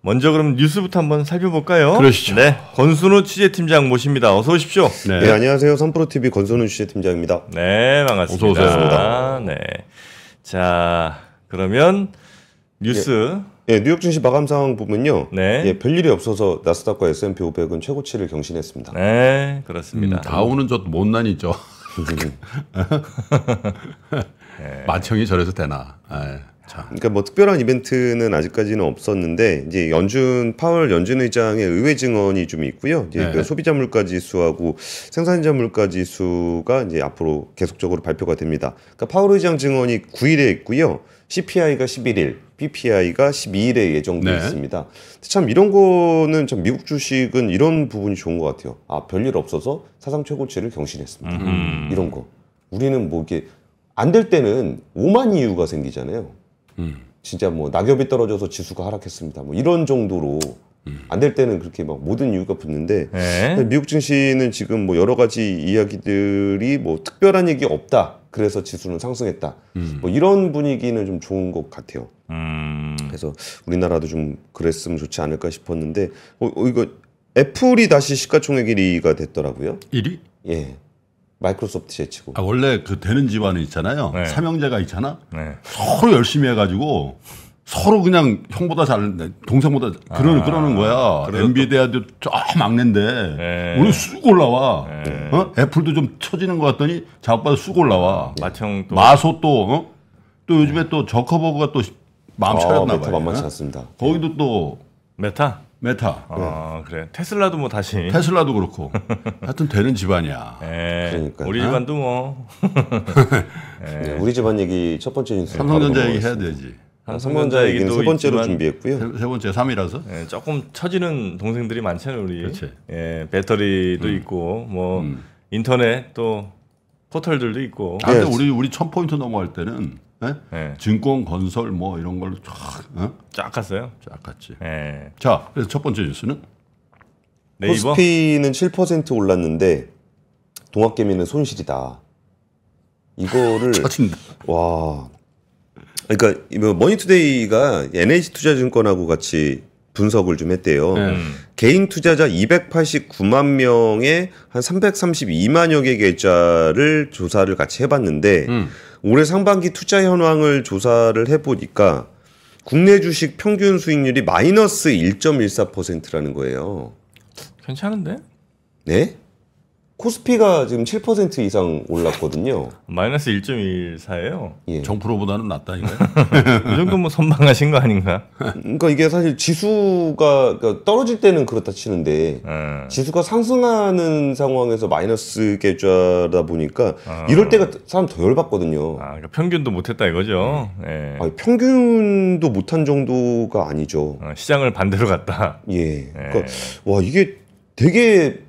먼저 그럼 뉴스부터 한번 살펴볼까요? 그러시죠. 네, 권순우 취재팀장 모십니다. 어서 오십시오. 네, 네 안녕하세요. 선프로TV 권순우 취재팀장입니다. 네, 반갑습니다. 어서 오세요. 네, 자 그러면 뉴스. 예, 뉴욕 증시 마감 상황 보면요. 네. 예, 별일이 없어서 나스닥과 S&P 500은 최고치를 경신했습니다. 네, 그렇습니다. 다우는 저 못난이죠. 마청이 저래서 되나. 참. 그러니까 뭐 특별한 이벤트는 아직까지는 없었는데 이제 파월 연준 의장의 의회 증언이 좀 있고요. 이제 그 소비자 물가 지수하고 생산자 물가 지수가 이제 앞으로 계속적으로 발표가 됩니다. 그러니까 파월 의장 증언이 9일에 있고요. CPI가 11일, PPI가 12일에 예정돼 있습니다. 참 이런 거는 참 미국 주식은 이런 부분이 좋은 것 같아요. 아, 별일 없어서 사상 최고치를 경신했습니다. 이런 거. 우리는 뭐 이게 안 될 때는 오만 이유가 생기잖아요. 진짜 뭐 낙엽이 떨어져서 지수가 하락했습니다. 뭐 이런 정도로 안 될 때는 그렇게 막 모든 이유가 붙는데 미국 증시는 지금 뭐 여러 가지 이야기들이 뭐 특별한 얘기 없다. 그래서 지수는 상승했다. 뭐 이런 분위기는 좀 좋은 것 같아요. 그래서 우리나라도 좀 그랬으면 좋지 않을까 싶었는데 이거 애플이 다시 시가총액 1위가 됐더라고요. 1위? 예. 마이크로소프트 제치고. 아, 원래 그 되는 집안은 있잖아요. 네. 삼형제가 있잖아. 네. 서로 열심히 해가지고 서로 그냥 형보다 잘, 동생보다 그러는 거야. 엔비디아도 저 막내인데 우리 쑥 올라와. 애플도 좀 처지는 것 같더니 작업받아 쑥 올라와. 마청 또 마소 또 요즘에 또 저커버그가 또 마음 차렸나 봐요. 메타 만만치 않습니다. 거기도 또 메타. 그래. 테슬라도 뭐 다시. 테슬라도 그렇고. 하여튼 되는 집안이야. 그러니까요. 우리 집안도 뭐. 네, 우리 집안 얘기 첫 번째 뉴스. 삼성전자 얘기 해야 되지. 삼성전자 얘기는 세 번째로 준비했고요. 세 번째 3위라서. 네, 조금 처지는 동생들이 많잖아요, 우리. 그렇지. 예, 배터리도 있고 뭐 인터넷 또 포털들도 있고. 아, 근데 우리 1000포인트 넘어갈 때는 증권, 건설 뭐 이런 걸로 쫙 갔어요. 쫙 갔지. 예. 자, 그래서 첫 번째 뉴스는 네이버. 코스피는 7% 올랐는데 동학개미는 손실이다. 이거를 처진다. 와. 그러니까 머니투데이가 NH투자증권하고 같이 분석을 좀 했대요. 개인 투자자 289만 명에 한 332만여 개 계좌를 조사를 같이 해봤는데 올해 상반기 투자 현황을 조사를 해보니까 국내 주식 평균 수익률이 마이너스 1.14%라는 거예요. 괜찮은데? 네? 코스피가 지금 7% 이상 올랐거든요. 마이너스 1.14예요. 예. 정프로보다는 낫다니까요. 이 정도 뭐 선방하신 거 아닌가? 그러니까 이게 사실 지수가 그러니까 떨어질 때는 그렇다 치는데 지수가 상승하는 상황에서 마이너스 계좌다 보니까 이럴 때가 사람 더 열받거든요. 아, 그러니까 평균도 못했다 이거죠. 예. 아니, 평균도 못한 정도가 아니죠. 시장을 반대로 갔다. 예. 그러니까 와 이게 되게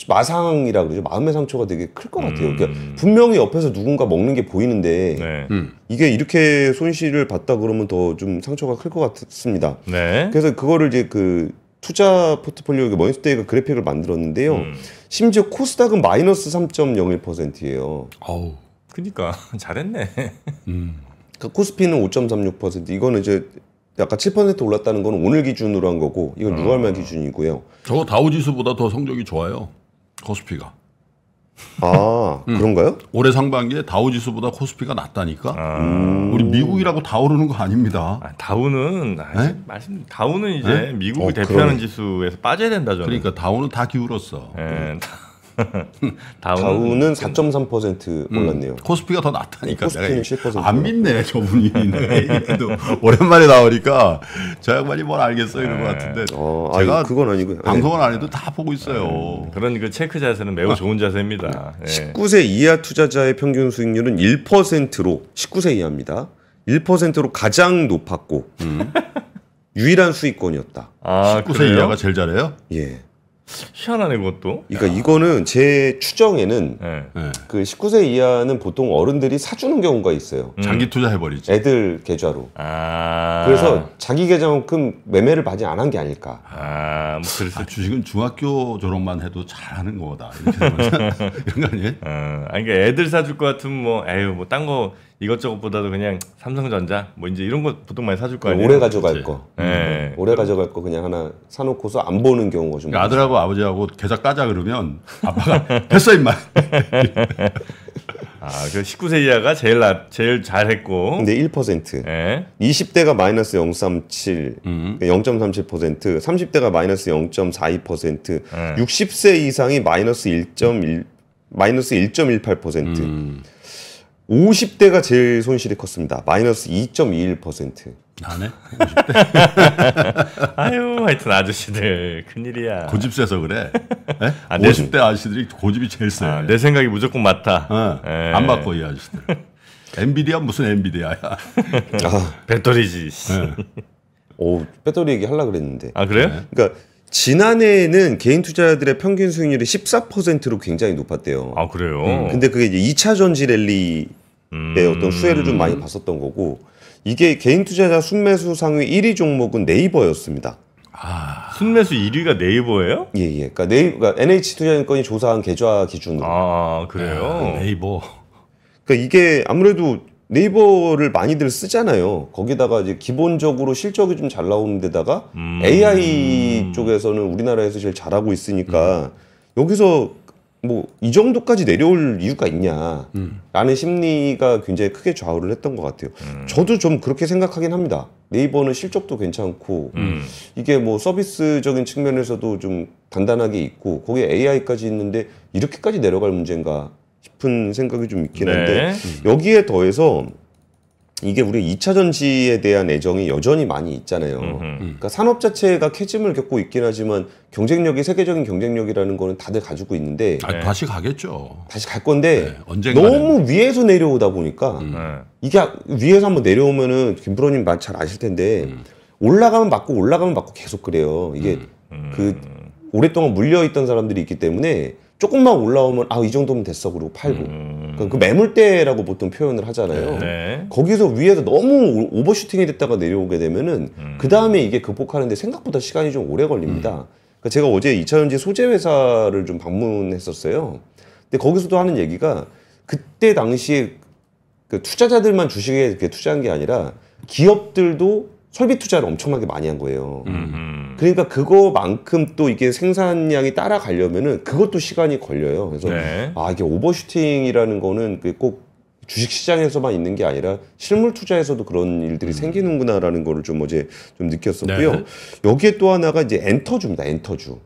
마상이라 그러죠. 마음의 상처가 되게 클 것 같아요. 그러니까 분명히 옆에서 누군가 먹는 게 보이는데 이게 이렇게 손실을 봤다 그러면 더 좀 상처가 클 것 같습니다. 네. 그래서 그거를 이제 그 투자 포트폴리오 머니투데이가 그래픽을 만들었는데요. 심지어 코스닥은 마이너스 3.01%예요. 아우. 그러니까 잘했네. 그러니까 코스피는 5.36%. 이거는 이제 약간 7% 올랐다는 건 오늘 기준으로 한 거고 이건 6월 말 기준이고요. 저거 다우지수보다 더 성적이 좋아요. 코스피가. 아 그런가요? 올해 상반기에 다우지수보다 코스피가 낫다니까. 우리 미국이라고 다 오르는 거 아닙니다. 다우는 다우는 이제 미국을 대표하는 지수에서 빠져야 된다 저는. 그러니까 다우는 다 기울었어. 다우는 4.3% 올랐네요. 코스피가 더 낫다니까. 코스피는 7%. 안 믿네 저분이. 내가 얘기해도 오랜만에 나오니까 저 양반이 뭘 알겠어 이런 것 같은데. 제가 그건 아니고요. 방송은 안 해도 다 보고 있어요. 그런 그 체크 자세는 매우 좋은 자세입니다. 19세 이하 투자자의 평균 수익률은 1%로 19세 이하입니다. 1%로 가장 높았고 유일한 수익권이었다. 19세 이하가 제일 잘해요? 예. 희한하네 그것도. 그러니까 이거는 제 추정에는 그 19세 이하는 보통 어른들이 사주는 경우가 있어요. 장기 투자 해버리지. 애들 계좌로. 그래서 자기 계좌만큼 매매를 많이 안 한 게 아닐까. 뭐 그래서 주식은 중학교 졸업만 해도 잘하는 거다. 이렇게 이런 거 아니에요? 아니 그러니까 애들 사줄 것 같으면 뭐 에휴 뭐 딴 거 이것저것보다도 그냥 삼성전자 뭐 이제 이런 거 보통 많이 사줄 거 아니에요. 오래 가져갈 거. 네. 오래 가져갈 거 그냥 하나 사놓고서 안 보는 경우가 좀 많죠. 아들하고 아버지하고 계좌 까자 그러면 아빠가 됐어 임마. 그 19세 이하가 제일 잘했고. 근데 1%. 네. 20대가 마이너스 0.37, 0.37%, 30대가 마이너스 0.42%, 60세 이상이 마이너스 1.18%. 50대가 제일 손실이 컸습니다. 마이너스 2.21%. 나네. 아유, 하여튼 아저씨들 큰일이야. 고집 세서 그래. 네? 아, 50대 아저씨들이 고집이 제일 세. 내 생각이 무조건 맞다. 안 바꿔 이 아저씨들. 엔비디아 무슨 엔비디아야. 배터리지. 오, 배터리 얘기 하려고 그랬는데. 아, 그래요? 그러니까 지난해에는 개인 투자자들의 평균 수익률이 14%로 굉장히 높았대요. 아, 그래요? 근데 그게 이제 2차 전지 랠리의 어떤 수혜를 좀 많이 봤었던 거고, 이게 개인 투자자 순매수 상위 1위 종목은 네이버였습니다. 순매수 1위가 네이버예요? 예, 예. 그러니까 NH투자증권이 조사한 계좌 기준으로. 아, 그래요? 네이버. 그러니까 이게 아무래도 네이버를 많이들 쓰잖아요. 거기다가 이제 기본적으로 실적이 좀 잘 나오는 데다가 AI 쪽에서는 우리나라에서 제일 잘하고 있으니까 여기서 뭐 이 정도까지 내려올 이유가 있냐라는 심리가 굉장히 크게 좌우를 했던 것 같아요. 저도 좀 그렇게 생각하긴 합니다. 네이버는 실적도 괜찮고 이게 뭐 서비스적인 측면에서도 좀 단단하게 있고 거기에 AI까지 있는데 이렇게까지 내려갈 문제인가 싶은 생각이 좀 있긴 한데 여기에 더해서 이게 우리 2차 전지에 대한 애정이 여전히 많이 있잖아요. 그러니까 산업 자체가 캐즘을 겪고 있긴 하지만 경쟁력이 세계적인 경쟁력이라는 거는 다들 가지고 있는데 다시 가겠죠. 다시 갈 건데 언젠가는. 너무 위에서 내려오다 보니까 이게 위에서 한번 내려오면은 김프로님 잘 아실 텐데 올라가면 맞고 계속 그래요. 이게 그 오랫동안 물려있던 사람들이 있기 때문에 조금만 올라오면 이 정도면 됐어 그러고 팔고 그 매물대라고 보통 표현을 하잖아요. 네. 거기서 위에서 너무 오버슈팅이 됐다가 내려오게 되면은 그 다음에 이게 극복하는데 생각보다 시간이 좀 오래 걸립니다. 그러니까 제가 어제 2차전지 소재 회사를 좀 방문했었어요. 근데 거기서도 하는 얘기가 그때 당시에 그 투자자들만 주식에 이렇게 투자한 게 아니라 기업들도 설비 투자를 엄청나게 많이 한 거예요. 그러니까 그거만큼 또 이게 생산량이 따라가려면은 그것도 시간이 걸려요. 그래서 이게 오버슈팅이라는 거는 꼭 주식 시장에서만 있는 게 아니라 실물 투자에서도 그런 일들이 생기는구나라는 거를 좀 어제 좀 느꼈었고요. 네. 여기에 또 하나가 이제 엔터주입니다. 엔터주.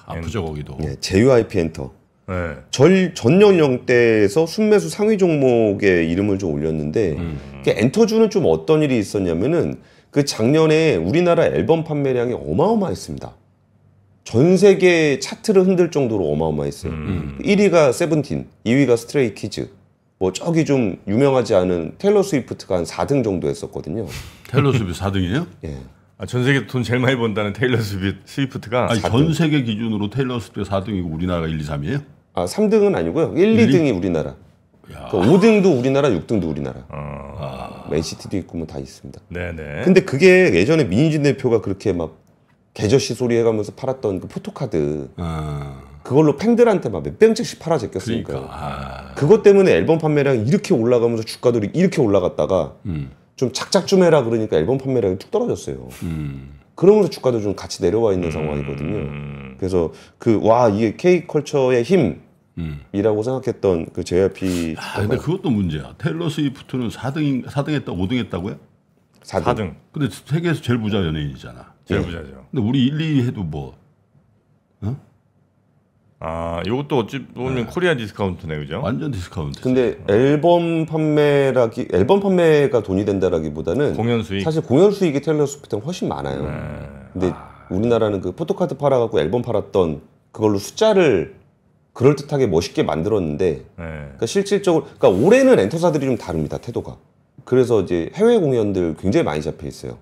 아프죠 거기도. 네, JYP 엔터. 네. 전 연령대에서 순매수 상위 종목의 이름을 좀 올렸는데 엔터주는 좀 어떤 일이 있었냐면은 그 작년에 우리나라 앨범 판매량이 어마어마했습니다. 전 세계 차트를 흔들 정도로 어마어마했어요. 1위가 세븐틴, 2위가 스트레이 키즈, 뭐 저기 좀 유명하지 않은 테일러 스위프트가 한 4등 정도 했었거든요. 테일러 스위프트 4등이에요? 예. 전 세계 돈 제일 많이 번다는 테일러 스위프트가 전 세계 기준으로 테일러 스위프트 4등이고 우리나라가 1, 2, 3이에요? 3등은 아니고요. 1, 2등이 우리나라. 그 5등도 우리나라, 6등도 우리나라. 맨시티도 있고 뭐 다 있습니다. 네네. 근데 그게 예전에 민희진 대표가 그렇게 막 개저씨 소리 해가면서 팔았던 그 포토카드 그걸로 팬들한테 막 몇백 장씩 팔아 제꼈으니까요. 그것 때문에 앨범 판매량이 이렇게 올라가면서 주가도 이렇게 올라갔다가 좀 작작 좀 해라 그러니까 앨범 판매량이 툭 떨어졌어요. 그러면서 주가도 좀 같이 내려와 있는 상황이거든요. 그래서 이게 K컬처의 힘이라고 생각했던 그 JYP. 근데 그것도 문제야. 테일러 스위프트는 4등 했다, 5등 했다고요? 4등. 근데 세계에서 제일 부자 연예인이잖아. 제일 부자죠. 근데 우리 1, 2 해도 뭐? 이것도 어찌 보면 코리아 디스카운트네, 그죠? 완전 디스카운트. 근데 앨범 판매가 돈이 된다라기보다는 공연 수익. 사실 공연 수익이 테일러 스위프트는 훨씬 많아요. 근데 우리나라는 그 포토카드 팔아갖고 앨범 팔았던 그걸로 숫자를 그럴듯하게 멋있게 만들었는데, 그러니까 실질적으로, 그러니까 올해는 엔터사들이 좀 다릅니다, 태도가. 그래서 이제 해외 공연들 굉장히 많이 잡혀 있어요.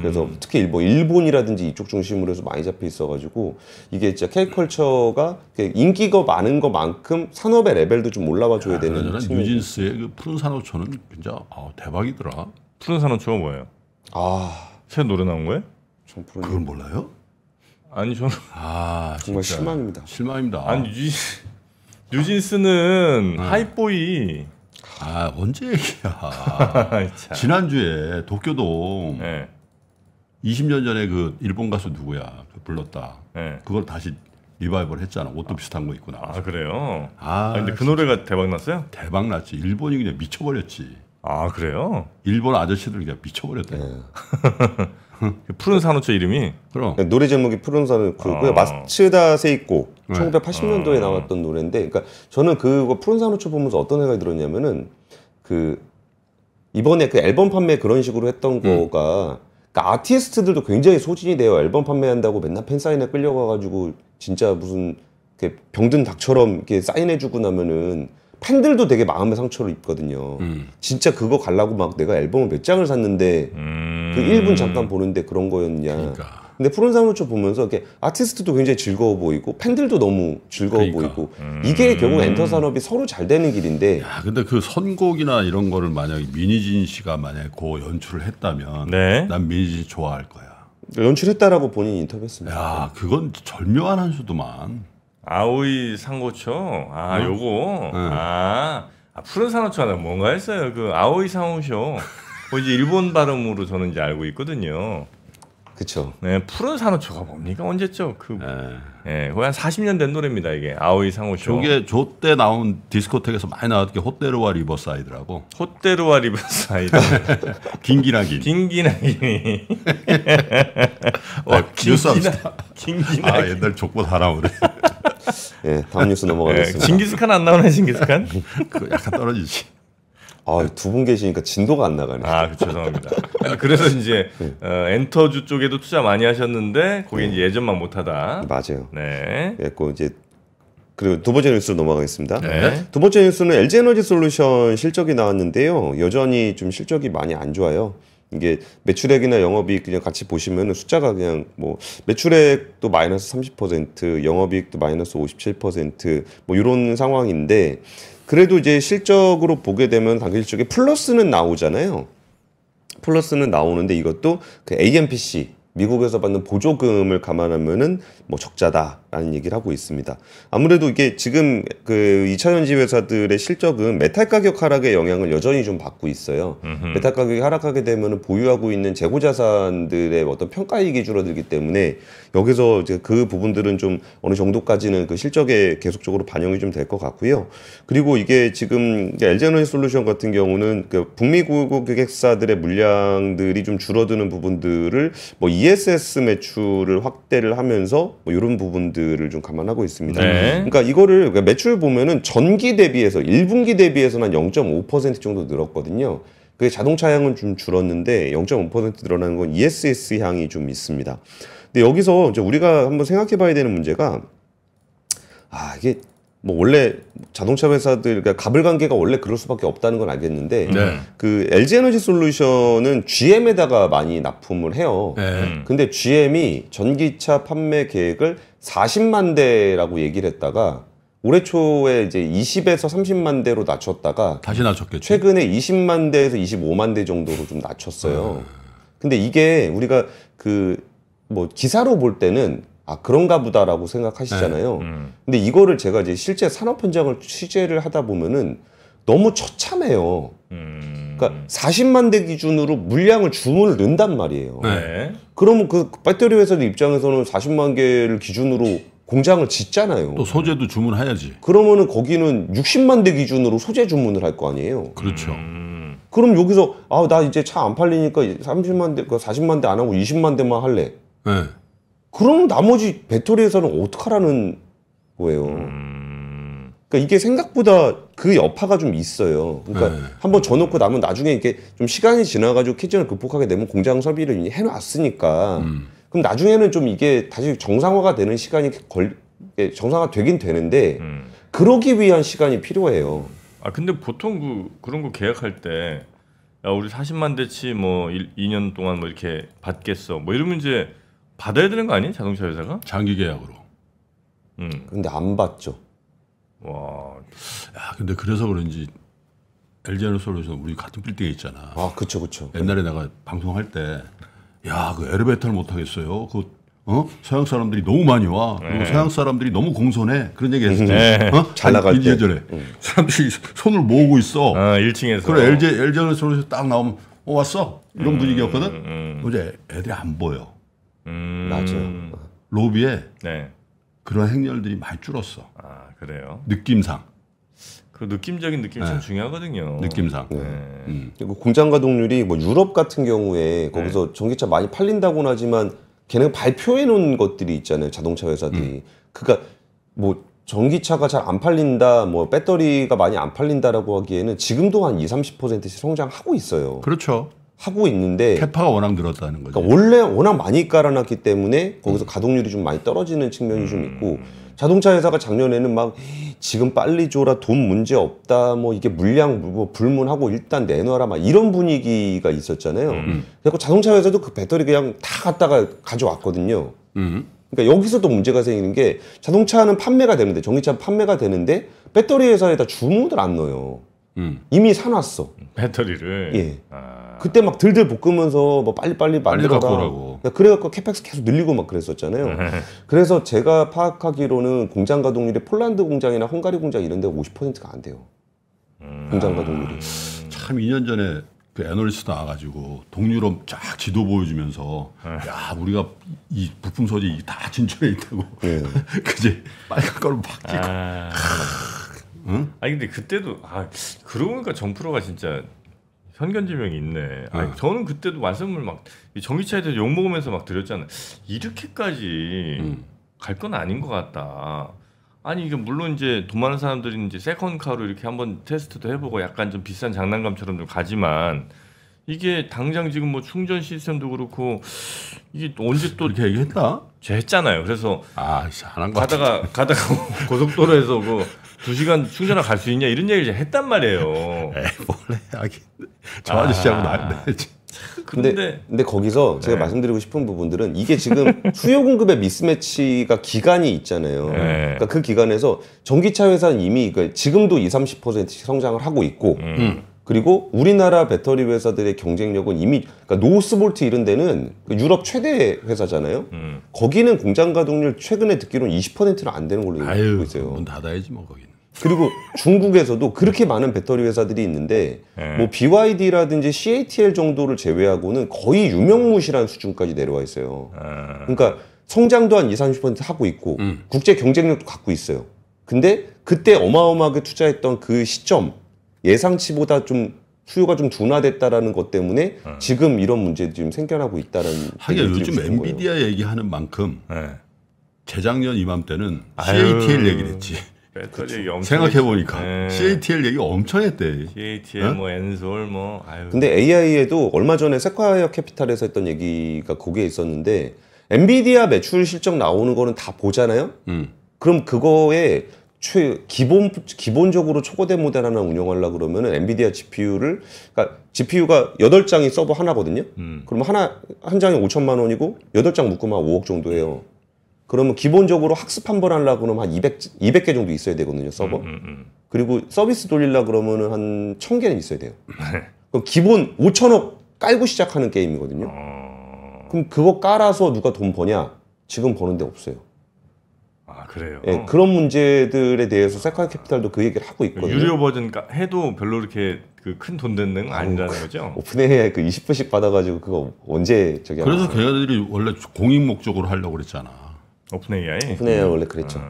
그래서 특히 일본이라든지 이쪽 중심으로 해서 많이 잡혀 있어가지고 이게 진짜 K컬처가 인기가 많은 것만큼 산업의 레벨도 좀 올라와줘야 되는. 뉴진스의 그 푸른 산호초는 진짜 대박이더라. 푸른 산호초가 뭐예요? 새 노래 나온 거예요? 그걸 몰라요? 아니 저는 정말 실망입니다. 실망입니다. 아니 뉴진스는 하이보이 아 언제 얘기야? 지난주에 도쿄돔 네. 20년 전에 그 일본 가수 누구야? 그 불렀다. 네. 그걸 다시 리바이벌 했잖아. 옷도 비슷한 거 입고 나와. 아 그래요? 아 근데 그 노래가 대박 났어요? 대박 났지. 일본이 그냥 미쳐버렸지. 아 그래요? 일본 아저씨들 그냥 미쳐버렸다. 푸른 산호초 이름이? 그럼 노래 제목이 푸른 산호초고요. 마츠다 세이코 1980년도에 나왔던 노래인데, 그러니까 저는 그거 푸른 산호초 보면서 어떤 생각이 들었냐면은 그 이번에 그 앨범 판매 그런 식으로 했던 거가 그러니까 아티스트들도 굉장히 소진이 돼요. 앨범 판매한다고 맨날 팬사인회 끌려가가지고 진짜 무슨 이렇게 병든 닭처럼 이렇게 사인해주고 나면은 팬들도 되게 마음의 상처를 입거든요. 진짜 그거 가려고 막 내가 앨범을 몇 장을 샀는데 그 1분 잠깐 보는데 그런 거였냐. 그러니까. 근데 푸른 산호초 보면서 이렇게 아티스트도 굉장히 즐거워 보이고 팬들도 너무 즐거워 보이고 이게 결국 엔터 산업이 서로 잘 되는 길인데. 야, 근데 그 선곡이나 이런 거를 만약에 민희진 씨가 만약에 그 연출을 했다면 네. 난 민희진 씨 좋아할 거야. 연출했다라고 본인이 인터뷰했습니다. 야, 그건 절묘한 한 수도만. 아오이 상고초. 아 요거. 아 푸른 산호초는 뭔가 했어요. 그 아오이 상호쇼. 이제 일본 발음으로 저는 이제 알고 있거든요. 그렇죠. 네, 푸른 산호초가 뭡니까? 언제죠? 그, 예, 거의 한 40년 된 노래입니다. 이게 아오이 상호쇼. 저게 조 때 나온 디스코텍에서 많이 나왔던 게 호떼르와 리버사이드라고. 호떼르와 리버사이드. 긴기나긴. 긴기나긴이. 긴기나. 아 옛날 족보 다 나오네. 예, 다음 뉴스 넘어가겠습니다. 징기스칸 안 나오네, 징기스칸? 그거 약간 떨어지지. 아, 두 분 계시니까 진도가 안 나가네. 아, 죄송합니다. 그래서 이제 엔터주 쪽에도 투자 많이 하셨는데 거기 이제 예전만 못하다. 맞아요. 네. 그래서 이제 그리고 두 번째 뉴스로 넘어가겠습니다. 네. 두 번째 뉴스는 LG에너지솔루션 실적이 나왔는데요. 여전히 좀 실적이 많이 안 좋아요. 이게 매출액이나 영업이익 그냥 같이 보시면은 숫자가 그냥 뭐 매출액도 마이너스 30%, 영업이익도 마이너스 57%, 뭐 이런 상황인데 그래도 이제 실적으로 보게 되면 당기 실적에 플러스는 나오잖아요. 플러스는 나오는데 이것도 그 AMPC 미국에서 받는 보조금을 감안하면은 뭐 적자다라는 얘기를 하고 있습니다. 아무래도 이게 지금 그 2차 전지 회사들의 실적은 메탈 가격 하락의 영향을 여전히 좀 받고 있어요. 메탈 가격이 하락하게 되면은 보유하고 있는 재고 자산들의 어떤 평가이익이 줄어들기 때문에 여기서 이제 그 부분들은 좀 어느 정도까지는 그 실적에 계속적으로 반영이 좀 될 것 같고요. 그리고 이게 지금 LG에너지솔루션 같은 경우는 그 북미 고객사들의 물량들이 좀 줄어드는 부분들을 뭐 ESS 매출을 확대를 하면서 뭐 이런 부분들을 좀 감안하고 있습니다. 네. 그러니까 이거를 그러니까 매출 보면은 전기 대비해서 1분기 대비해서는 한 0.5% 정도 늘었거든요. 그게 자동차 향은 좀 줄었는데 0.5% 늘어나는 건 ESS 향이 좀 있습니다. 근데 여기서 이제 우리가 한번 생각해봐야 되는 문제가 이게 뭐 원래 자동차 회사들 그러니까 가불관계가 원래 그럴 수밖에 없다는 건 알겠는데 그 LG에너지솔루션은 GM에다가 많이 납품을 해요. 근데 GM이 전기차 판매 계획을 40만 대라고 얘기를 했다가 올해 초에 이제 20에서 30만 대로 낮췄다가 다시 낮췄겠죠. 최근에 20만 대에서 25만 대 정도로 좀 낮췄어요. 근데 이게 우리가 그 뭐 기사로 볼 때는 그런가 보다라고 생각하시잖아요. 근데 이거를 제가 이제 실제 산업 현장을 취재를 하다 보면은 너무 처참해요. 그러니까 40만 대 기준으로 물량을 주문을 넣는단 말이에요. 네. 그러면 그 배터리 회사들 입장에서는 40만 개를 기준으로 공장을 짓잖아요. 또 소재도 주문해야지. 그러면은 거기는 60만 대 기준으로 소재 주문을 할 거 아니에요. 그렇죠. 그럼 여기서 나 이제 차 안 팔리니까 30만 대, 40만 대 안 하고 20만 대만 할래. 네. 그럼 나머지 배터리 회사는 어떡하라는 거예요. 그러니까 이게 생각보다 그 여파가 좀 있어요. 그러니까 한번 져놓고 나면 나중에 이렇게 좀 시간이 지나가지고 캐전을 극복하게 되면 공장 설비를 이미 해놨으니까 그럼 나중에는 좀 이게 다시 정상화가 되는 시간이 정상화 되긴 되는데 그러기 위한 시간이 필요해요. 근데 보통 그런 거 계약할 때 야, 우리 40만 대치 뭐 2년 동안 뭐 이렇게 받겠어. 뭐 이러면 이제 받아야 되는 거 아니에요? 자동차 회사가? 장기 계약으로. 근데 안 받죠. 와. 야, 근데 그래서 그런지 LG에너지솔루션 우리 같은 빌딩에 있잖아. 그쵸. 옛날에 내가 방송할 때 야, 그 엘리베이터를 못 하겠어요. 그 서양 사람들이 너무 많이 와. 그리고 서양 사람들이 너무 공손해. 그런 얘기 했었지. 잘 나갈 때. 전에. 사람들이 손을 모으고 있어. 1층에서. 그래 LG에서 딱 나오면 왔어. 이런 분위기였거든. 이제 애들이 안 보여. 맞아요. 로비에 네. 그런 행렬들이 많이 줄었어. 아 그래요. 느낌상. 그 느낌적인 느낌이 참 중요하거든요. 느낌상. 그리고 공장 가동률이 뭐 유럽 같은 경우에 거기서 전기차 많이 팔린다고는 하지만 걔네가 발표해 놓은 것들이 있잖아요. 자동차 회사들이. 그러니까 뭐 전기차가 잘 안 팔린다, 뭐 배터리가 많이 안 팔린다라고 하기에는 지금도 한 20-30%씩 성장하고 있어요. 그렇죠. 하고 있는데 캐파가 워낙 늘었다는 거죠. 그러니까 원래 워낙 많이 깔아놨기 때문에 거기서 가동률이 좀 많이 떨어지는 측면이 좀 있고 자동차 회사가 작년에는 막 지금 빨리 줘라 돈 문제 없다 뭐 이게 물량 뭐 불문하고 일단 내놔라 막 이런 분위기가 있었잖아요. 그래서 자동차 회사도 그 배터리 그냥 다 갖다가 가져왔거든요. 그러니까 여기서도 문제가 생기는 게 자동차는 판매가 되는데 전기차는 판매가 되는데 배터리 회사에다 주문을 안 넣어요. 이미 사놨어. 배터리를. 예. 그때 막 들들 볶으면서 뭐 빨리 만들어라. 갖고 오라고. 그래갖고 캐펙스 계속 늘리고 막 그랬었잖아요. 그래서 제가 파악하기로는 공장 가동률이 폴란드 공장이나 헝가리 공장 이런 데 50%가 안 돼요. 공장 가동률이. 참 2년 전에 그 애널리스트 나와가지고 동유럽 쫙 지도 보여주면서 야 우리가 이 부품 소지 다 진출해 있다고. 그지 빨간 걸로 막 찍고. 응? 아니 근데 그때도 그러고 보니까 정프로가 진짜 현견지명이 있네. 아니, 저는 그때도 말씀을 막 전기차에 대해서 욕 먹으면서 막 드렸잖아요. 이렇게까지 갈 건 아닌 것 같다. 아니 이게 물론 이제 돈 많은 사람들이 이제 세컨카로 이렇게 한번 테스트도 해보고 약간 좀 비싼 장난감처럼 좀 가지만 이게 당장 지금 뭐 충전 시스템도 그렇고 이게 언제 또 이렇게 얘기했나? 제가 했잖아요. 그래서 안한 거 가다가 고속도로에서 그 2시간 충전하러 갈 수 있냐 이런 얘기를 제가 했단 말이에요. 원래 하긴 저 아저씨하고 나는데. 근데 거기서 제가 말씀드리고 싶은 부분들은 이게 지금 수요 공급의 미스매치가 기간이 있잖아요. 그러니까 그 기간에서 전기차 회사는 이미 지금도 20-30%씩 성장을 하고 있고 그리고 우리나라 배터리 회사들의 경쟁력은 이미 그러니까 노스볼트 이런 데는 유럽 최대 회사잖아요. 거기는 공장 가동률 최근에 듣기로는 20%는 안 되는 걸로 알고 있어요. 문 닫아야지 뭐 거기는. 그리고 중국에서도 그렇게 많은 배터리 회사들이 있는데 뭐 BYD라든지 CATL 정도를 제외하고는 거의 유명무실한 수준까지 내려와 있어요. 그러니까 성장도 한 20-30% 하고 있고 국제 경쟁력도 갖고 있어요. 근데 그때 어마어마하게 투자했던 그 시점 예상치보다 좀 수요가 좀 둔화됐다라는 것 때문에 지금 이런 문제들이 좀 생겨나고 있다는. 하긴 요즘 엔비디아 얘기하는 만큼 재작년 이맘때는 CATL 얘기를 했지. 배터리 엄청 생각해보니까 CATL 얘기 엄청 했대. CATL 뭐 엔솔 뭐 근데 AI에도 얼마 전에 세콰이어 캐피탈에서 했던 얘기가 거기에 있었는데 엔비디아 매출 실적 나오는 거는 다 보잖아요. 그럼 그거에 기본적으로 초거대 모델 하나 운영하려고 그러면은 엔비디아 GPU를 그러니까 GPU가 8장이 서버 하나거든요. 그러면 한 장이 5천만 원이고 8장 묶으면 5억 정도 해요. 그러면 기본적으로 학습 한 번 하려고 그러면 한 200개 정도 있어야 되거든요, 서버. 그리고 서비스 돌리려고 그러면은 한 1000개는 있어야 돼요. 그럼 기본 5천억 깔고 시작하는 게임이거든요. 그럼 그거 깔아서 누가 돈 버냐? 지금 버는 데 없어요. 그래요. 네, 그런 문제들에 대해서 세컨 캐피탈도 그 얘기를 하고 있거든요. 유료 버전 해도 별로 이렇게 그 큰 돈 되는 건 아니라는 거죠. 오픈AI 그 20분씩 받아가지고 그거 언제 저기 그래서 걔네들이 원래 공익 목적으로 하려고 그랬잖아. 오픈AI 원래 그랬죠.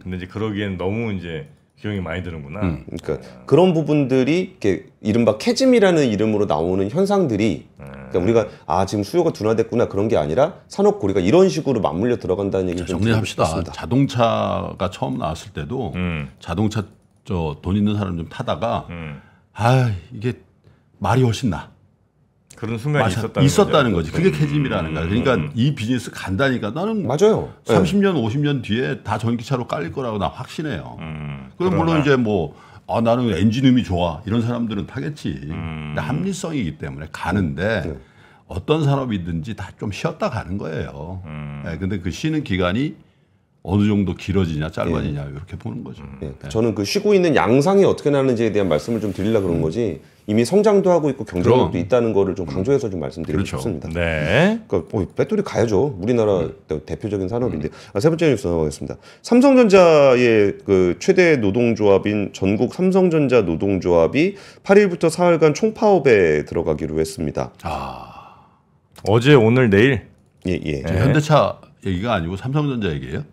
근데 이제 그러기엔 너무 이제 비용이 많이 드는구나. 그러니까 그런 부분들이 이렇게 이른바 캐즘이라는 이름으로 나오는 현상들이 그러니까 우리가 지금 수요가 둔화됐구나 그런 게 아니라 산업 고리가 이런 식으로 맞물려 들어간다는 얘기를 좀 정리합시다. 드리겠습니다. 자동차가 처음 나왔을 때도 자동차 돈 있는 사람 좀 타다가 이게 말이 훨씬 나. 그런 순간이 있었다는 거지. 그게 캐즘이라는 거야. 그러니까 이 비즈니스 간다니까 나는 맞아요. 30년, 50년 뒤에 다 전기차로 깔릴 거라고 나 확신해요. 그럼 물론 이제 뭐 나는 엔진음이 좋아 이런 사람들은 타겠지. 근데 합리성이기 때문에 가는데 어떤 산업이든지 다 좀 쉬었다 가는 거예요. 근데 그 쉬는 기간이 어느 정도 길어지냐 짧아지냐 이렇게 보는 거죠. 네. 저는 그 쉬고 있는 양상이 어떻게 나는지에 대한 말씀을 좀 드리려고 그런 거지 이미 성장도 하고 있고 경쟁력도 있다는 거를 좀 강조해서 좀 말씀드리고 싶습니다. 네. 그러니까 배터리 가야죠. 우리나라 대표적인 산업인데. 세 번째 뉴스 넘어가겠습니다. 삼성전자의 그 최대 노동조합인 전국 삼성전자 노동조합이 8일부터 사흘간 총파업에 들어가기로 했습니다. 어제 오늘 내일. 예. 현대차 얘기가 아니고 삼성전자 얘기예요?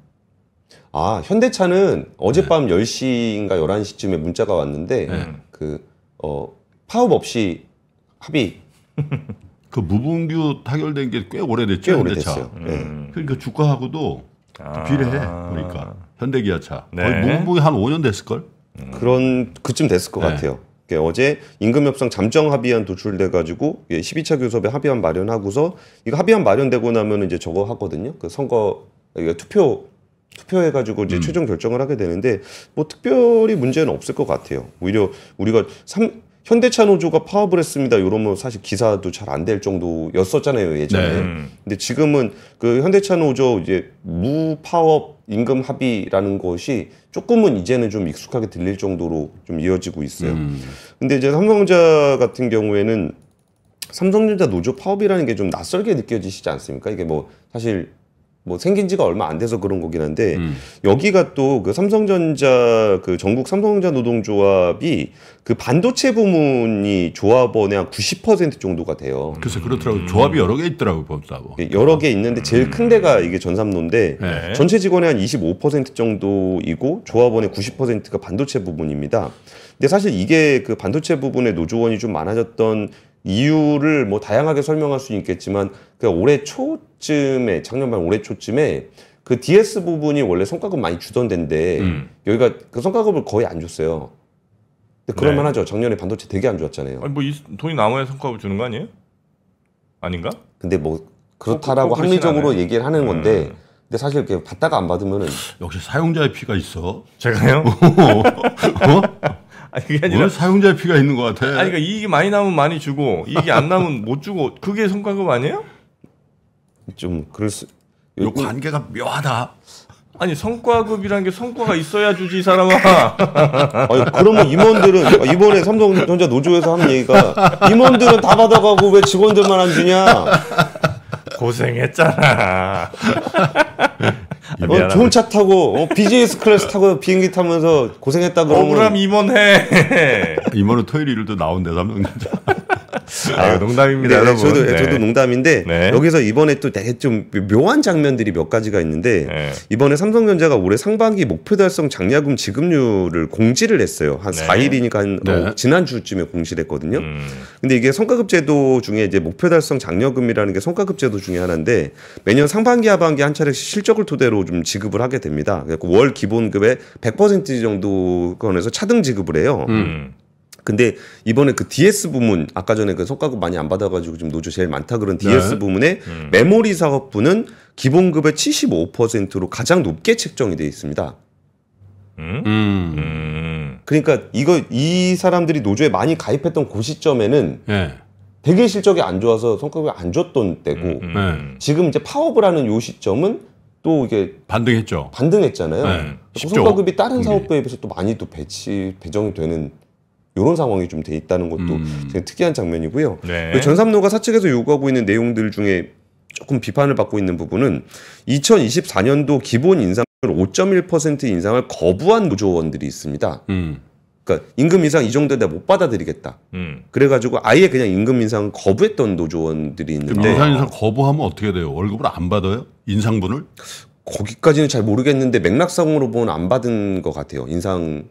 현대차는 어젯밤 10시인가 11시쯤에 문자가 왔는데 파업 없이 합의. 그 무분규 타결된 게 꽤 오래됐죠. 꽤 오래됐어요. 그러니까 주가하고도 비례해 보니까 현대기아차 거의 무분규 한 5년 됐을 걸. 그쯤 됐을 것 같아요. 어제 임금협상 잠정 합의안 도출돼 가지고 12차 교섭에 합의안 마련하고서 이거 합의안 마련되고 나면 이제 저거 하거든요. 그 선거 투표해가지고 이제 최종 결정을 하게 되는데 뭐 특별히 문제는 없을 것 같아요. 오히려 우리가 현대차 노조가 파업을 했습니다. 이러면 사실 기사도 잘 안 될 정도였었잖아요 예전에. 근데 지금은 그 현대차 노조 이제 무파업 임금 합의라는 것이 조금은 이제는 좀 익숙하게 들릴 정도로 좀 이어지고 있어요. 근데 이제 삼성전자 같은 경우에는 삼성전자 노조 파업이라는 게 좀 낯설게 느껴지시지 않습니까? 이게 뭐 사실 뭐 생긴 지가 얼마 안 돼서 그런 거긴 한데 여기가 또 그 삼성전자 그 전국 삼성전자 노동조합이 그 반도체 부문이 조합원의 한 90% 정도가 돼요. 그래서 그렇더라고요. 조합이 여러 개 있더라고요, 보다고. 여러 개 있는데 제일 큰 데가 이게 전삼노인데 전체 직원의 한 25% 정도이고 조합원의 90%가 반도체 부분입니다. 근데 사실 이게 그 반도체 부분의 노조원이 좀 많아졌던 이유를 뭐 다양하게 설명할 수 있겠지만 그 올해 초쯤에 작년 말 올해 초쯤에 그 DS 부분이 원래 성과급 많이 주던 데인데 여기가 그 성과급을 거의 안 줬어요. 근데 그럴만하죠. 작년에 반도체 되게 안 좋았잖아요. 아니 뭐 돈이 남아야 성과급 주는 거 아니에요? 아닌가? 근데 뭐 그렇다라고 합리적으로 얘기를 하는 건데 근데 사실 이렇게 받다가 안 받으면은 역시 사용자의 피가 있어. 제가요? 아니 그게 아니라 사용자의 피가 있는 것 같아. 아니 그러니까 이익이 많이 나면 많이 주고 이익이 안 나면 못 주고 그게 성과급 아니에요? 좀 그럴 수. 요 관계가 묘하다. 아니 성과급이라는 게 성과가 있어야 주지 이 사람아. 아니 그러면 임원들은 이번에 삼성전자 노조에서 하는 얘기가 임원들은 다 받아가고 왜 직원들만 안 주냐? 고생했잖아. 좋은 차 타고 비즈니스 클래스 타고 비행기 타면서 고생했다 그러면 억울함 임원해. 임원은 토요일 일요일도 나온대 삼성전자. 농담입니다, 네, 여러분. 저도 농담인데 여기서 이번에 또 되게 좀 묘한 장면들이 몇 가지가 있는데 이번에 삼성전자가 올해 상반기 목표 달성 장려금 지급률을 공지를 했어요. 한 4일이니까 지난주쯤에 공시를 했거든요. 근데 이게 성과급 제도 중에 이제 목표 달성 장려금이라는 게 성과급 제도 중에 하나인데 매년 상반기 하반기 한 차례씩 실적을 토대로 좀 지급을 하게 됩니다. 월 기본급의 100% 정도 건에서 차등 지급을 해요. 근데 이번에 그 DS 부문 아까 전에 그 성과급 많이 안 받아가지고 지금 노조 제일 많다 그런 DS 부문의 메모리 사업부는 기본급의 75%로 가장 높게 책정이 되어 있습니다. 그러니까 이 사람들이 노조에 많이 가입했던 그 시점에는 되게 실적이 안 좋아서 성과급을 안 줬던 때고 지금 이제 파업을 하는 요 시점은 또 이게 반등했잖아요. 성과급이 다른 사업부에 비해서 또 많이 또 배정이 되는 이런 상황이 좀 돼 있다는 것도 되게 특이한 장면이고요. 전삼노가 사측에서 요구하고 있는 내용들 중에 조금 비판을 받고 있는 부분은 2024년도 기본 인상률 5.1% 인상을 거부한 노조원들이 있습니다. 그러니까 임금 인상 이 정도 내가 못 받아들이겠다. 그래가지고 아예 그냥 임금 인상 거부했던 노조원들이 있는데 인상 거부하면 어떻게 돼요? 월급을 안 받아요? 인상분을? 거기까지는 잘 모르겠는데 맥락상으로 보면 안 받은 것 같아요. 인상.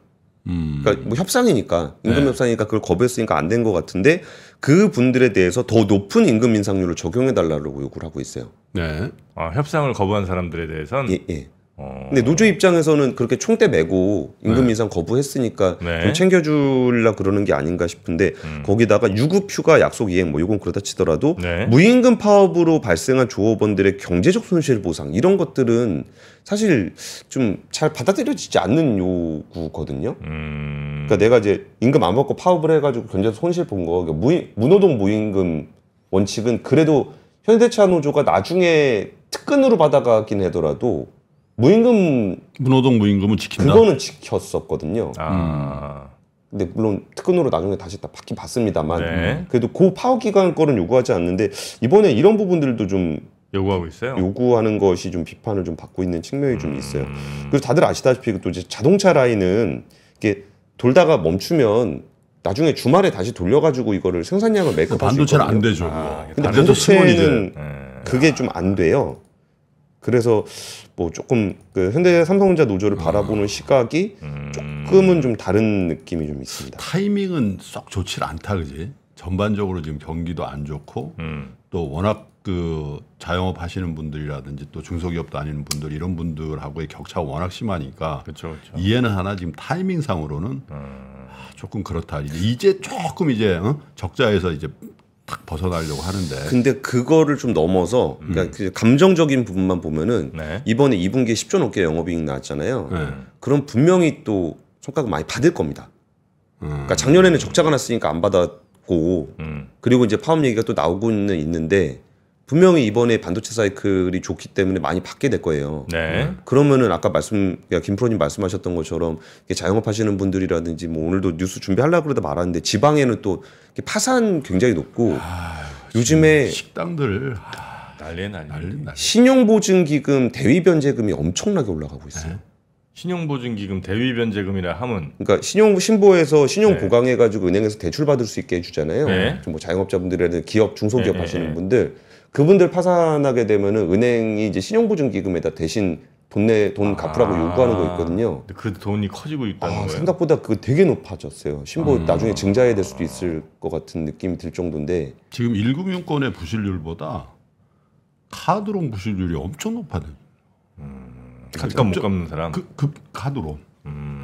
그러니까 뭐 협상이니까 임금 협상이니까 그걸 거부했으니까 안 된 것 같은데 그 분들에 대해서 더 높은 임금 인상률을 적용해 달라고 요구를 하고 있어요. 협상을 거부한 사람들에 대해서는 근데 노조 입장에서는 그렇게 총대 메고 임금 인상 거부했으니까 좀 챙겨주려 그러는 게 아닌가 싶은데 거기다가 유급 휴가 약속 이행 뭐 이건 그렇다 치더라도 무임금 파업으로 발생한 조업원들의 경제적 손실 보상 이런 것들은 사실 좀 잘 받아들여지지 않는 요구거든요. 그러니까 내가 이제 임금 안 받고 파업을 해가지고 경제적 손실 본 거 무노동 무임금 원칙은 그래도 현대차 노조가 나중에 특근으로 받아가긴 하더라도 문호동 무임금은 지킨다. 그거는 지켰었거든요. 아. 근데 물론 특근으로 나중에 다시 다 받긴 받습니다만 네. 그래도 그 파업 기간 거는 요구하지 않는데 이번에 이런 부분들도 좀 요구하고 있어요. 요구하는 것이 좀 비판을 좀 받고 있는 측면이 좀 있어요. 그리고 다들 아시다시피 또 이제 자동차 라인은 이게 돌다가 멈추면 나중에 주말에 다시 돌려가지고 이거를 생산량을 메이크업할 수 있거든요. 반도체는 안 되죠. 근데 반도체는 그게 좀 안 돼요. 그래서 뭐 조금 그 현대 삼성전자 노조를 바라보는 시각이 조금은 좀 다른 느낌이 좀 있습니다. 타이밍은 썩 좋지 않다, 그지? 전반적으로 지금 경기도 안 좋고 또 워낙 그 자영업 하시는 분들이라든지 또 중소기업 다니는 분들 이런 분들하고의 격차가 워낙 심하니까 그렇죠. 이해는 하나 지금 타이밍상으로는 조금 그렇다. 이제 조금 이제 적자에서 이제 딱 벗어나려고 하는데. 근데 그거를 좀 넘어서 그러니까 그 감정적인 부분만 보면은 네. 이번에 2분기에 10조 넘게 영업이익 나왔잖아요. 그럼 분명히 또 성과급 많이 받을 겁니다. 그러니까 작년에는 적자가 났으니까 안 받았고 그리고 이제 파업 얘기가 또 나오고는 있는데 분명히 이번에 반도체 사이클이 좋기 때문에 많이 받게 될 거예요. 네. 그러면은 아까 그러니까 김프로님 말씀하셨던 것처럼 자영업 하시는 분들이라든지 뭐 오늘도 뉴스 준비하려고 그러다 말았는데 지방에는 또 파산 굉장히 높고 요즘에 식당들 난리. 신용보증기금 대위변제금이 엄청나게 올라가고 있어요. 네. 신용보증기금 대위변제금이라 함은 그러니까 신보에서 신용 보강해가지고 은행에서 대출 받을 수 있게 해주잖아요. 네. 뭐 자영업자분들이라든지 기업, 중소기업 하시는 분들 그분들 파산하게 되면은 은행이 이제 신용보증기금에다 대신 돈 갚으라고 요구하는 거 있거든요. 그 돈이 커지고 있다는 거예요. 생각보다 그거 되게 높아졌어요. 신보 나중에 증자해야 될 수도 있을 것 같은 느낌이 들 정도인데 지금 1금융권의 부실률보다 카드론 부실률이 엄청 높아요. 잠깐 못 갚는 사람. 카드론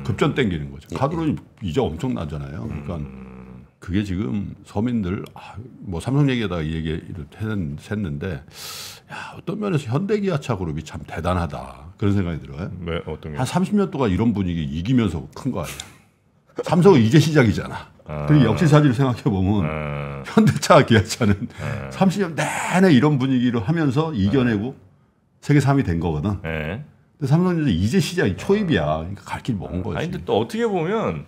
급전 땡기는 거죠. 카드론이 이제 엄청 나잖아요. 그러니까 그게 지금 서민들 뭐 삼성 얘기에다가 이 얘기를 했는데 야, 어떤 면에서 현대기아차 그룹이 참 대단하다 그런 생각이 들어요. 왜 어떤 게? 한 30년 동안 이런 분위기 이기면서 큰 거 아니야. 삼성은 이제 시작이잖아. 그리고 역시사지를 생각해 보면 현대차, 기아차는 30년 내내 이런 분위기로 하면서 이겨내고 세계 3위 된 거거든. 근데 삼성전자 이제 시작이 초입이야. 그러니까 갈 길 먼 거지. 아니 근데 또 어떻게 보면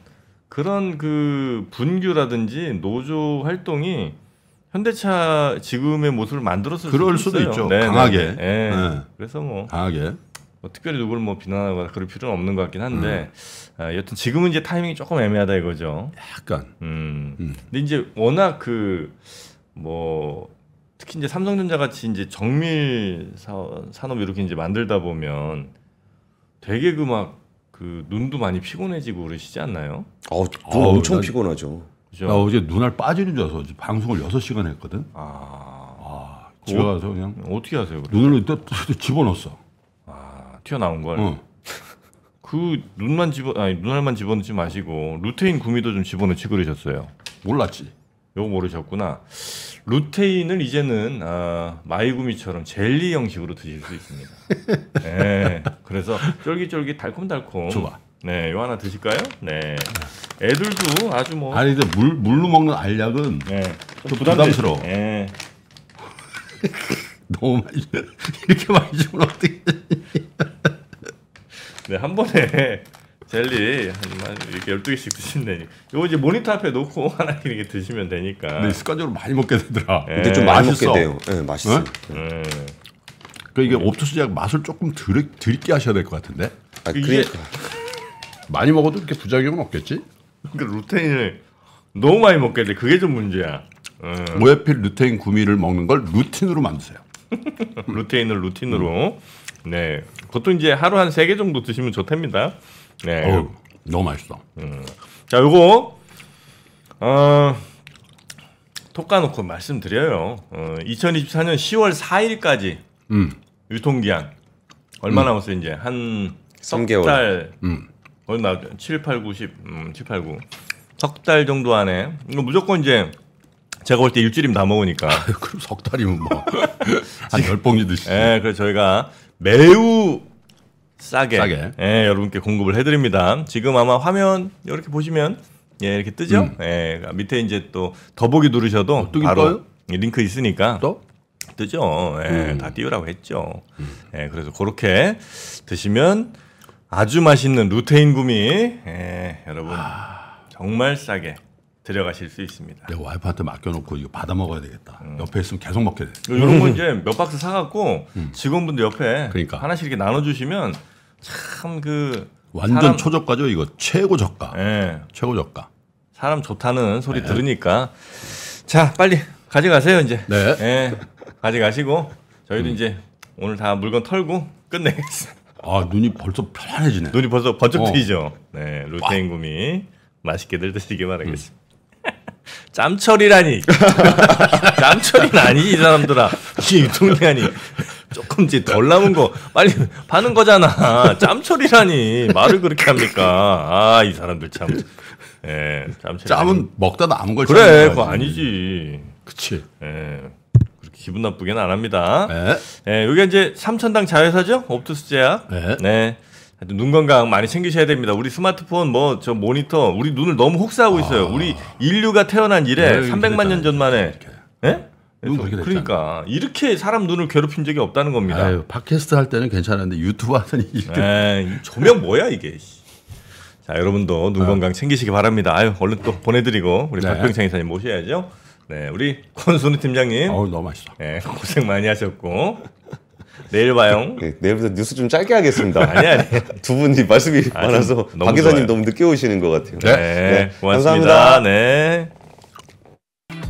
그런 그 분규라든지 노조 활동이 현대차 지금의 모습을 만들었을 그럴 수도 있죠. 네, 강하게. 네. 그래서 뭐 강하게. 특별히 누굴 뭐 비난하거나 그럴 필요는 없는 것 같긴 한데 여튼 지금은 이제 타이밍이 조금 애매하다 이거죠. 약간. 근데 이제 워낙 그 뭐 특히 이제 삼성전자 같이 이제 정밀 산업 이렇게 이제 만들다 보면 되게 그 눈도 많이 피곤해지고 그러시지 않나요? 눈 엄청 피곤하죠. 그죠? 나 어제 눈알 빠지는 줄 알아서 방송을 6시간 했거든. 집에 가서 그냥 어떻게 하세요? 그럼? 눈을 또 집어넣었어. 튀어나온 걸. 그 눈알만 집어넣지 마시고 루테인 구미도 좀 집어넣지 그러셨어요. 몰랐지. 요거 모르셨구나. 루테인을 이제는 마이구미처럼 젤리 형식으로 드실 수 있습니다. 네, 그래서 쫄깃쫄깃 달콤달콤. 좋아. 네, 요 하나 드실까요? 네. 애들도 아주 뭐. 아니 근데 물로 먹는 알약은 좀 부담스러워. 네. 너무 많이 이렇게 많이 주면 어떻게? 네, 한 번에 젤리 한 이렇게 12개씩 드시면 되니까. 요거 이제 모니터 앞에 놓고 하나 이렇게 드시면 되니까. 근데 습관적으로 많이 먹게 되더라. 근데 좀 많이 먹게 돼요. 네, 맛있어요. 그러니까 이게 옵토스 약 맛을 조금 덜 있게 하셔야 될 것 같은데. 그러니까 많이 먹어도 이렇게 부작용은 없겠지? 그러니까 루테인을 너무 많이 먹게 돼. 그게 좀 문제야. 오에필 루테인 구미를 먹는 걸 루틴으로 만드세요. 루테인을 루틴으로. 네. 보통 이제 하루 한 3개 정도 드시면 좋답니다. 네. 너무 맛있어. 자, 요거 톡 까놓고 말씀드려요. 2024년 10월 4일까지 유통기한 얼마 남았어요? 이제 한 3개월. 달 얼마 7, 8, 9, 10, 7, 8, 9 석 달 정도 안에 이거 무조건 이제 제가 볼 때 일주일이면 다 먹으니까. 그럼 석 달이면 뭐 한 10봉지 드시죠. 네, 그래서 저희가 매우 싸게. 예, 여러분께 공급을 해드립니다. 지금 아마 화면 이렇게 보시면 이렇게 뜨죠. 예, 밑에 이제 또 더보기 누르셔도 바로 링크 있으니까 또? 뜨죠. 예, 다 띄우라고 했죠. 예, 그래서 그렇게 드시면 아주 맛있는 루테인 구미 예, 여러분 정말 싸게 들여가실 수 있습니다. 내 와이프한테 맡겨놓고 이거 받아 먹어야 되겠다. 옆에 있으면 계속 먹게 돼. 이런 거 이제 몇 박스 사갖고 직원분들 옆에 그러니까. 하나씩 이렇게 나눠주시면 참 그 완전 사람, 초저가죠 이거. 최고 저가. 예, 최고 저가. 사람 좋다는 소리 들으니까 자 빨리 가져가세요 이제. 네. 예, 가져가시고 저희도 이제 오늘 다 물건 털고 끝내겠습니다. 아 눈이 벌써 편안해지네. 눈이 벌써 번쩍 트이죠. 네, 루테인 구미 맛있게들 드시기 바라겠습니다. 짬철이라니. 짬철이는 아니지 이 사람들아. 이 유통기한이 조금 이제 덜 남은 거 빨리 파는 거잖아. 짬철이라니 말을 그렇게 합니까? 아, 이 사람들 참. 예, 짬철. 짬은 먹다 남은 걸. 그래, 그거 아니지. 그치. 예, 그렇게 기분 나쁘게는 안 합니다. 네. 예, 여기 이제 삼천당 자회사죠? 옵투스 제약. 네. 네. 하여튼 눈 건강 많이 챙기셔야 됩니다. 우리 스마트폰 뭐 저 모니터 우리 눈을 너무 혹사하고 있어요. 우리 인류가 태어난 이래 300만 년 전 만에. 예? 눈 그렇게 됐잖아. 그러니까 이렇게 사람 눈을 괴롭힌 적이 없다는 겁니다. 아유, 팟캐스트 할 때는 괜찮은데 유튜브 하더니 이렇게. 에이, 조명 뭐야 이게. 자, 여러분도 눈 건강 챙기시기 바랍니다. 아유, 얼른 또 보내드리고 우리 네. 박병창 이사님 모셔야죠. 네, 우리 권순우 팀장님. 어우 너무 맛있어. 네, 고생 많이 하셨고 내일 봐요. 네, 내일부터 뉴스 좀 짧게 하겠습니다. 아니. 두 분이 말씀이 많아서 너무 박 기사님 좋아요. 너무 늦게 오시는 것 같아요. 네, 고맙습니다. 감사합니다. 네.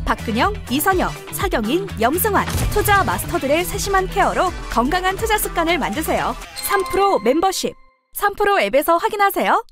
박근영, 이선영, 사경인, 염승환 투자 마스터들의 세심한 케어로 건강한 투자 습관을 만드세요. 3프로 멤버십 3프로 앱에서 확인하세요.